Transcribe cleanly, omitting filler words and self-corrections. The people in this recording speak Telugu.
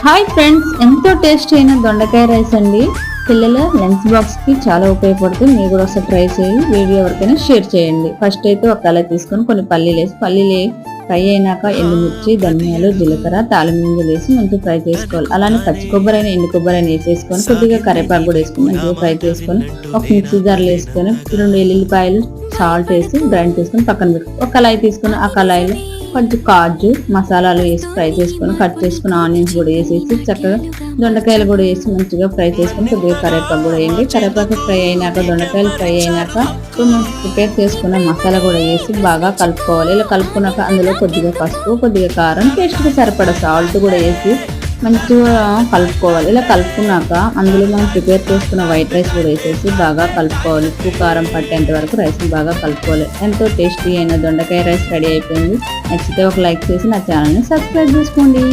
హాయ్ ఫ్రెండ్స్, ఎంతో టేస్టీ అయిన దొండకాయ రైస్ అండి. పిల్లల లంచ్ బాక్స్ కి చాలా ఉపయోగపడుతుంది. మీరు కూడా ఒకసారి ట్రై చేయండి. వీడియో ఎవరికైనా షేర్ చేయండి. ఫస్ట్ అయితే ఒక కళాయి తీసుకొని కొన్ని పల్లీలు వేసి, పల్లీలు ఫ్రై అయినాక ఎండుమిర్చి, ధనియాలు, జీలకర్ర, తాలిమింజలు వేసి మంచిగా ఫ్రై చేసుకోవాలి. అలానే పచ్చి కొబ్బరి అయినా ఎండు కొబ్బరి అయినా వేసేసుకొని కొద్దిగా కరివేపాకు కూడా వేసుకొని మంచిగా ఫ్రై చేసుకొని ఒక మిక్సీ జార్లో వేసుకొని 2 ఎల్లుల్లిపాయలు సాల్ట్ వేసి గ్రైండ్ చేసుకొని పక్కన పెట్టుకొని ఒక కళాయి తీసుకొని ఆ కళాయిలో కొంచెం కాజు మసాలాలు వేసి ఫ్రై చేసుకొని కట్ చేసుకుని ఆనియన్స్ కూడా వేసేసి చక్కగా దొండకాయలు కూడా వేసి మంచిగా ఫ్రై చేసుకొని కొద్దిగా కరివేపాకు కూడా వేయండి. కరివేపాకు ఫ్రై అయినాక దొండకాయలు ఫ్రై అయినాక మనం ప్రిపేర్ చేసుకున్న మసాలా కూడా వేసి బాగా కలుపుకోవాలి. ఇలా కలుపుకున్నాక అందులో కొద్దిగా పసుపు, కొద్దిగా కారం, టేస్ట్కి సరిపడా సాల్ట్ కూడా వేసి మంచిగా కలుపుకోవాలి. ఇలా కలుపుకున్నాక అందులో మనం ప్రిపేర్ చేసుకున్న వైట్ రైస్ కూడా వేసేసి బాగా కలుపుకోవాలి. ఉప్పు కారం పట్టేంత వరకు రైస్ని బాగా కలుపుకోవాలి. ఎంతో టేస్టీ అయిన దొండకాయ రైస్ రెడీ అయిపోయింది. నచ్చితే ఒక లైక్ చేసి నా ఛానల్ని సబ్స్క్రైబ్ చేసుకోండి.